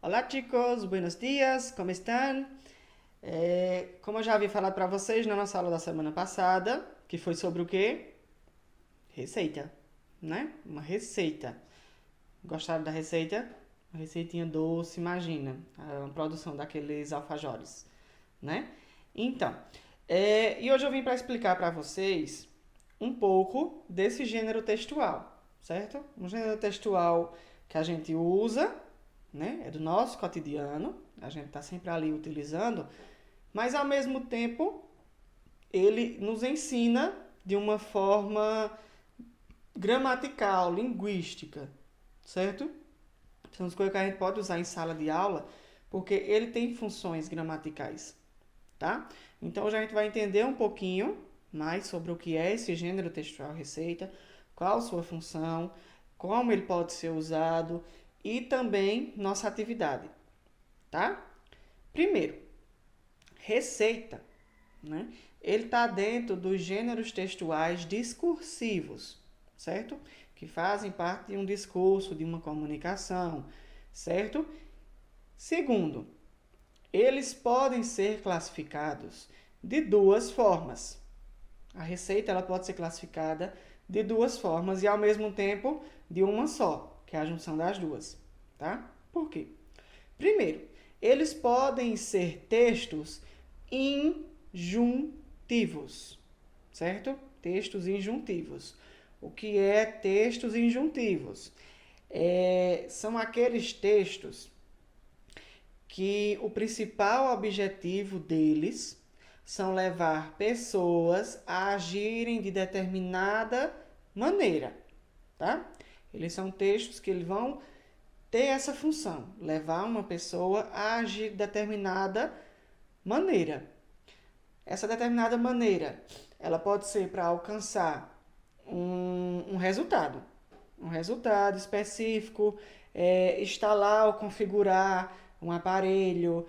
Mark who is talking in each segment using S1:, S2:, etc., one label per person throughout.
S1: Olá, chicos, buenos dias, como estão? Como eu já havia falado para vocês na nossa aula da semana passada, que foi sobre o quê? Receita, né? Uma receita. Gostaram da receita? Uma receitinha doce, imagina, a produção daqueles alfajores, né? Então, e hoje eu vim para explicar para vocês um pouco desse gênero textual, certo? Um gênero textual que a gente usa, né? É do nosso cotidiano, a gente está sempre ali utilizando, mas ao mesmo tempo ele nos ensina de uma forma gramatical, linguística, certo? São as coisas que a gente pode usar em sala de aula, porque ele tem funções gramaticais, tá? Então hoje a gente vai entender um pouquinho mais sobre o que é esse gênero textual receita, qual sua função, como ele pode ser usado e também nossa atividade, tá? Primeiro, receita, né? Ele está dentro dos gêneros textuais discursivos, certo? Que fazem parte de um discurso, de uma comunicação, certo? Segundo, eles podem ser classificados de duas formas. A receita ela pode ser classificada de duas formas e ao mesmo tempo de uma só, que é a junção das duas, tá? Por quê? Primeiro, eles podem ser textos injuntivos, certo? Textos injuntivos. O que é textos injuntivos? São aqueles textos que o principal objetivo deles são levar pessoas a agirem de determinada maneira, tá? Eles são textos que eles vão ter essa função, levar uma pessoa a agir de determinada maneira. Essa determinada maneira, ela pode ser para alcançar um resultado específico, instalar ou configurar um aparelho,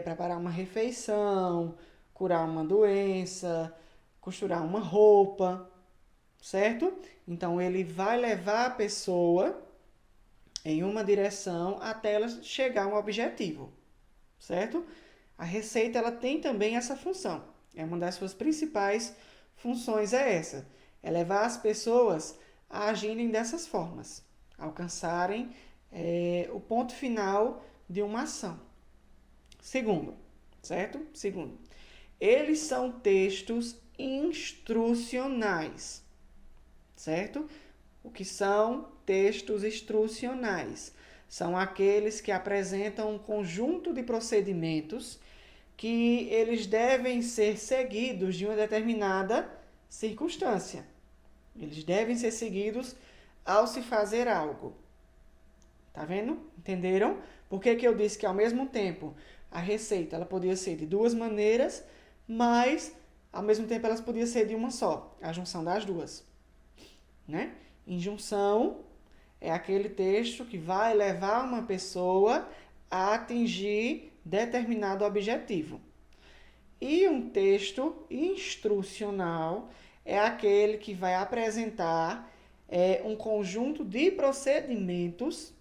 S1: preparar uma refeição, curar uma doença, costurar uma roupa, certo? Então ele vai levar a pessoa em uma direção até ela chegar a um objetivo, certo? A receita ela tem também essa função. É uma das suas principais funções é levar as pessoas a agirem dessas formas, alcançarem o ponto final de uma ação. Segundo, certo? Segundo, eles são textos instrucionais, certo? O que são textos instrucionais? São aqueles que apresentam um conjunto de procedimentos que eles devem ser seguidos de uma determinada circunstância. Eles devem ser seguidos ao se fazer algo. Tá vendo? Entenderam? Por que eu disse que ao mesmo tempo a receita ela podia ser de duas maneiras, mas ao mesmo tempo elas podiam ser de uma só, a junção das duas, né? Injunção é aquele texto que vai levar uma pessoa a atingir determinado objetivo. E um texto instrucional é aquele que vai apresentar um conjunto de procedimentos,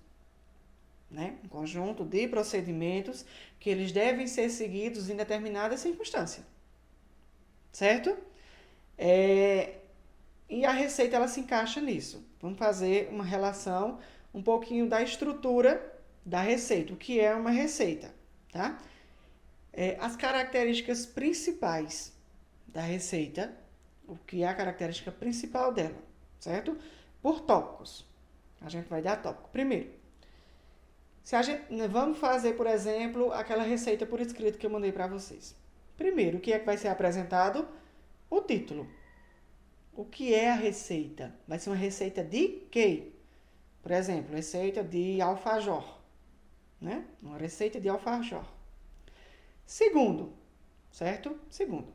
S1: né? Um conjunto de procedimentos que eles devem ser seguidos em determinada circunstância, certo? E a receita ela se encaixa nisso. Vamos fazer uma relação um pouquinho da estrutura da receita. O que é uma receita, tá? As características principais da receita, o que é a característica principal dela, certo? Por tópicos. A gente vai dar tópico. Primeiro, vamos fazer, por exemplo, aquela receita por escrito que eu mandei para vocês. Primeiro, o que é que vai ser apresentado? O título. O que é a receita? Vai ser uma receita de quê? Por exemplo, receita de alfajor, né? Uma receita de alfajor. Segundo, certo? Segundo,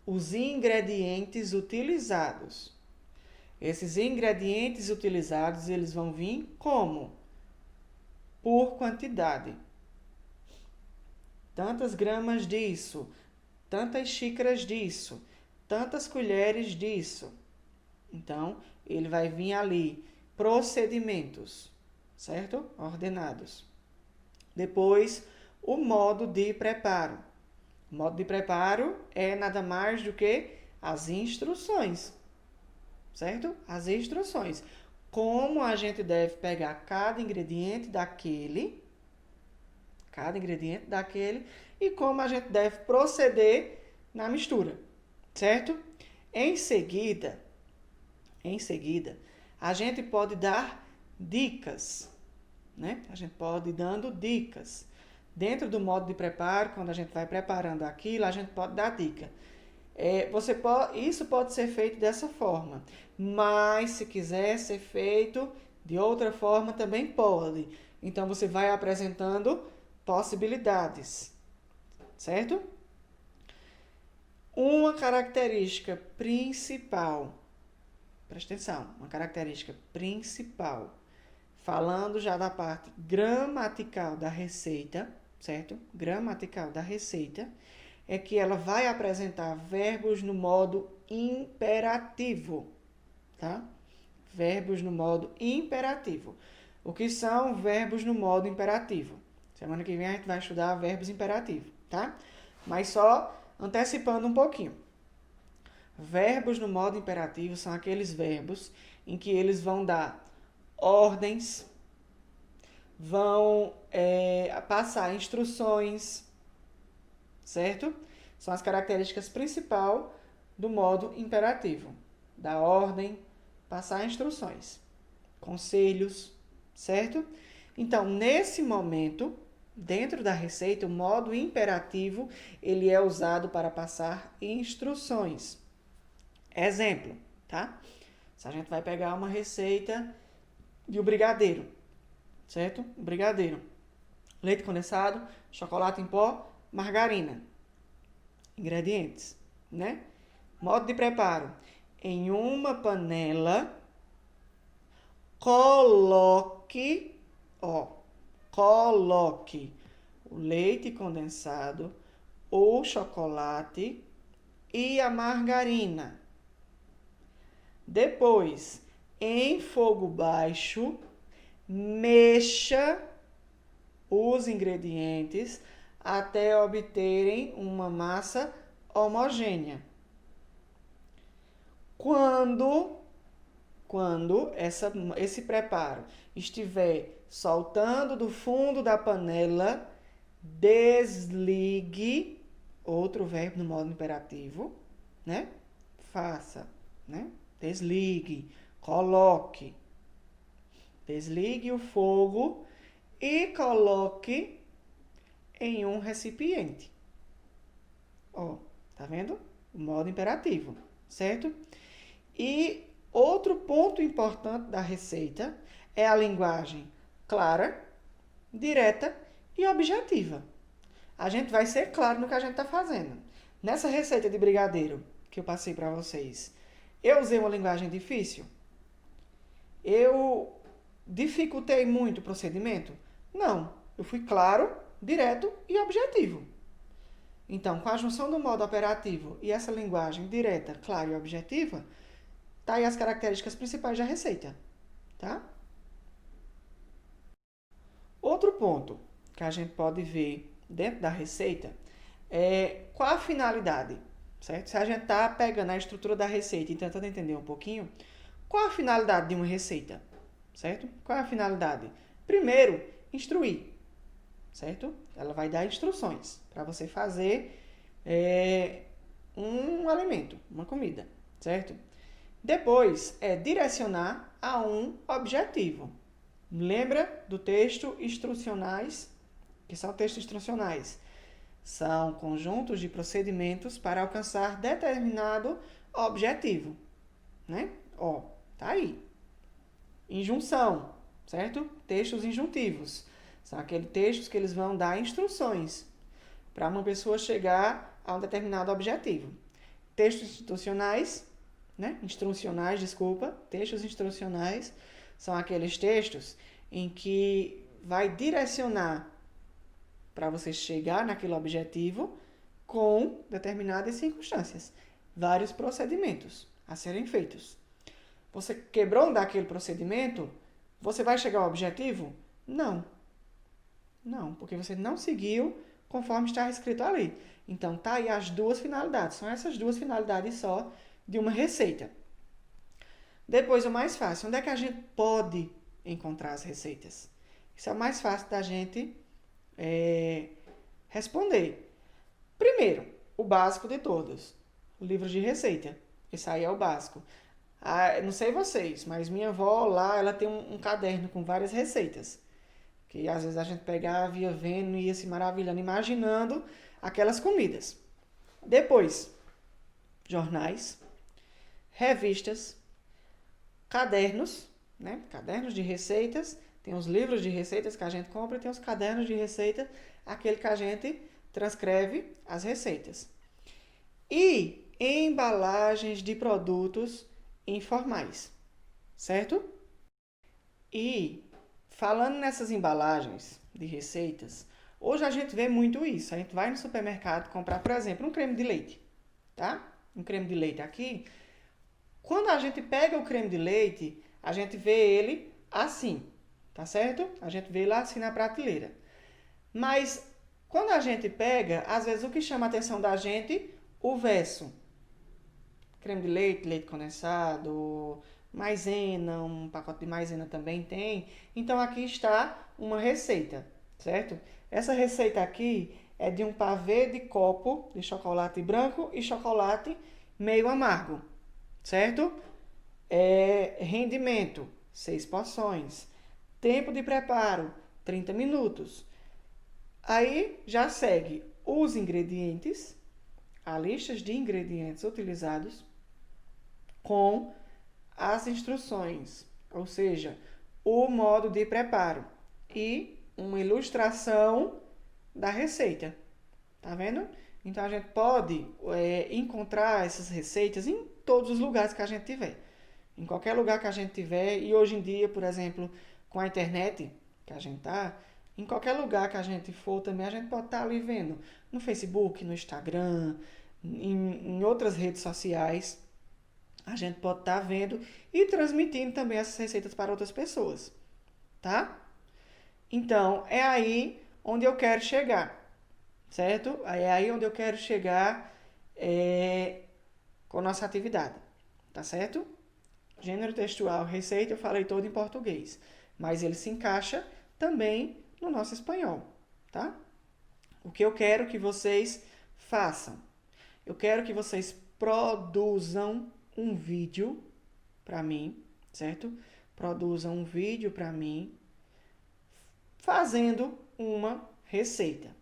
S1: os ingredientes utilizados. Esses ingredientes utilizados, eles vão vir como? Por quantidade. Tantas gramas disso, tantas xícaras disso, tantas colheres disso. Então, ele vai vir ali procedimentos, certo? Ordenados. Depois, o modo de preparo. O modo de preparo é nada mais do que as instruções, certo? As instruções. Como a gente deve pegar cada ingrediente daquele e como a gente deve proceder na mistura, certo? Em seguida, a gente pode dar dicas, né? A gente pode ir dando dicas. Dentro do modo de preparo, quando a gente vai preparando aquilo, a gente pode dar dica. Isso pode ser feito dessa forma, mas se quiser ser feito de outra forma também pode. Então você vai apresentando possibilidades, certo? Uma característica principal, presta atenção, uma característica principal, falando já da parte gramatical da receita, certo? Gramatical da receita, é que ela vai apresentar verbos no modo imperativo, tá? Verbos no modo imperativo. O que são verbos no modo imperativo? Semana que vem a gente vai estudar verbos imperativos, tá? Mas só antecipando um pouquinho. Verbos no modo imperativo são aqueles verbos em que eles vão dar ordens, vão passar instruções, certo? São as características principais do modo imperativo. Dar ordem, passar instruções, conselhos, certo? Então, nesse momento, dentro da receita, o modo imperativo, ele é usado para passar instruções. Exemplo, tá? Se a gente vai pegar uma receita de um brigadeiro, certo? Brigadeiro. Leite condensado, chocolate em pó, margarina. Ingredientes, né? Modo de preparo. Em uma panela, coloque o leite condensado, o chocolate e a margarina. Depois, em fogo baixo, mexa os ingredientes até obterem uma massa homogênea. Quando esse preparo estiver soltando do fundo da panela, desligue, outro verbo no modo imperativo, né? Faça, né? Desligue, coloque. Desligue o fogo e coloque em um recipiente. Ó, tá vendo? O modo imperativo, certo? E outro ponto importante da receita é a linguagem clara, direta e objetiva. A gente vai ser claro no que a gente está fazendo. Nessa receita de brigadeiro que eu passei para vocês, eu usei uma linguagem difícil? Eu dificultei muito o procedimento? Não. Eu fui claro, direto e objetivo. Então, com a junção do modo operativo e essa linguagem direta, clara e objetiva, tá aí as características principais da receita, tá? Outro ponto que a gente pode ver dentro da receita é qual a finalidade, certo? Se a gente tá pegando a estrutura da receita e tentando entender um pouquinho, qual a finalidade de uma receita, certo? Qual é a finalidade? Primeiro, instruir, certo? Ela vai dar instruções para você fazer um alimento, uma comida, certo? Depois, direcionar a um objetivo. Lembra do texto instrucionais? Que são textos instrucionais? São conjuntos de procedimentos para alcançar determinado objetivo, né? Ó, tá aí. Injunção, certo? Textos injuntivos. São aqueles textos que eles vão dar instruções para uma pessoa chegar a um determinado objetivo. Textos institucionais, né? Textos instrucionais são aqueles textos em que vai direcionar para você chegar naquele objetivo com determinadas circunstâncias, vários procedimentos a serem feitos. Você quebrou daquele procedimento, você vai chegar ao objetivo? Não. Não, porque você não seguiu conforme está escrito ali. Então, tá aí as duas finalidades. São essas duas finalidades só de uma receita. Depois, o mais fácil. Onde é que a gente pode encontrar as receitas? Isso é o mais fácil da gente responder. Primeiro, o básico de todos. O livro de receita. Esse aí é o básico. Ah, não sei vocês, mas minha avó lá, ela tem um caderno com várias receitas. Que às vezes a gente pegava, ia vendo e ia se maravilhando, imaginando aquelas comidas. Depois, jornais, revistas, cadernos, né? Cadernos de receitas. Tem os livros de receitas que a gente compra e tem os cadernos de receita, aquele que a gente transcreve as receitas. E embalagens de produtos informais, certo? E falando nessas embalagens de receitas, hoje a gente vê muito isso. A gente vai no supermercado comprar, por exemplo, um creme de leite, tá? Um creme de leite aqui. Quando a gente pega o creme de leite, a gente vê ele assim, tá certo? A gente vê ele assim na prateleira. Mas quando a gente pega, às vezes o que chama a atenção da gente, o verso. Creme de leite, leite condensado, maisena, um pacote de maisena também tem. Então aqui está uma receita, certo? Essa receita aqui é de um pavê de copo de chocolate branco e chocolate meio amargo, certo? Rendimento, 6 porções. Tempo de preparo, 30 minutos. Aí já segue os ingredientes, a lista de ingredientes utilizados com as instruções, ou seja, o modo de preparo e uma ilustração da receita. Tá vendo? Então a gente pode encontrar essas receitas em todos os lugares que a gente tiver. Em qualquer lugar que a gente tiver, e hoje em dia, por exemplo, com a internet que a gente tá, em qualquer lugar que a gente for também, a gente pode estar ali vendo. No Facebook, no Instagram, em outras redes sociais. A gente pode estar vendo e transmitindo também essas receitas para outras pessoas, tá? Então, é aí onde eu quero chegar, certo? É aí onde eu quero chegar com a nossa atividade, tá certo? Gênero textual, receita, eu falei todo em português, mas ele se encaixa também no nosso espanhol, tá? O que eu quero que vocês façam? Eu quero que vocês produzam um vídeo para mim, certo? Produzam um vídeo para mim fazendo uma receita,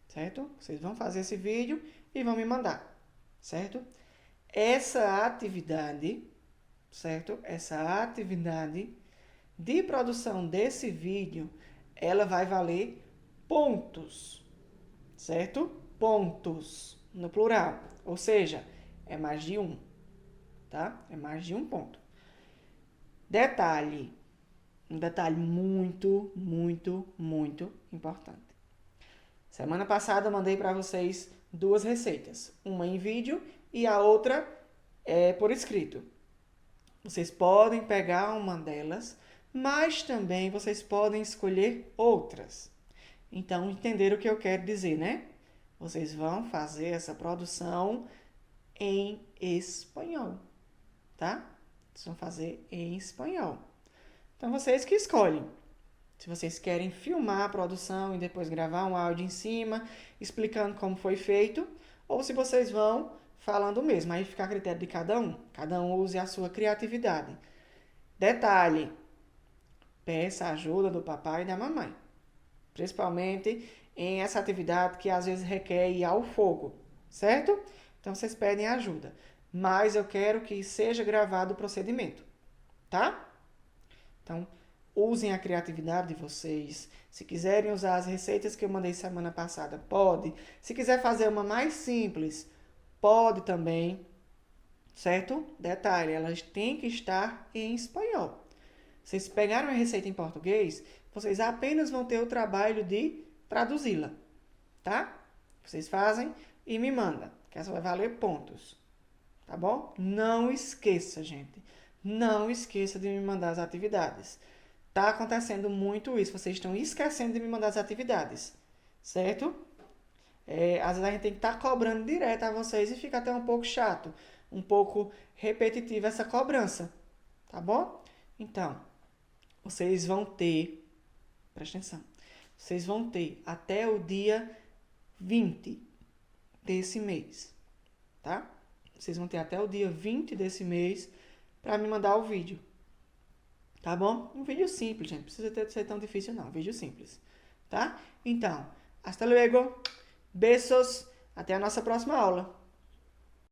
S1: certo? Vocês vão fazer esse vídeo e vão me mandar, certo? Essa atividade, certo? Essa atividade de produção desse vídeo, ela vai valer pontos, certo? Pontos no plural, ou seja, é mais de um, tá? É mais de um ponto. Detalhe, um detalhe muito, muito, muito importante. Semana passada eu mandei para vocês duas receitas, uma em vídeo e a outra por escrito. Vocês podem pegar uma delas, mas também vocês podem escolher outras. Então, entenderam o que eu quero dizer, né? Vocês vão fazer essa produção em espanhol, tá? Vocês vão fazer em espanhol. Então, vocês que escolhem. Se vocês querem filmar a produção e depois gravar um áudio em cima, explicando como foi feito, ou se vocês vão falando mesmo, aí fica a critério de cada um. Cada um use a sua criatividade. Detalhe, peça a ajuda do papai e da mamãe. Principalmente em essa atividade que às vezes requer ir ao fogo, certo? Então, vocês pedem ajuda. Mas eu quero que seja gravado o procedimento, tá? Então, usem a criatividade de vocês. Se quiserem usar as receitas que eu mandei semana passada, pode. Se quiser fazer uma mais simples, pode também, certo? Detalhe, elas têm que estar em espanhol. Vocês pegaram a receita em português, vocês apenas vão ter o trabalho de traduzi-la, tá? Vocês fazem e me mandam, que essa vai valer pontos, tá bom? Não esqueça, gente. Não esqueça de me mandar as atividades. tá acontecendo muito isso. Vocês estão esquecendo de me mandar as atividades, certo? Às vezes a gente tem que estar cobrando direto a vocês e fica até um pouco chato, um pouco repetitiva essa cobrança, tá bom? Então, vocês vão ter, presta atenção, vocês vão ter até o dia 20 desse mês, tá? Vocês vão ter até o dia 20 desse mês para me mandar o vídeo, tá bom? Um vídeo simples, gente, não precisa ser tão difícil não, um vídeo simples, tá? Então, hasta luego, beijos, até a nossa próxima aula.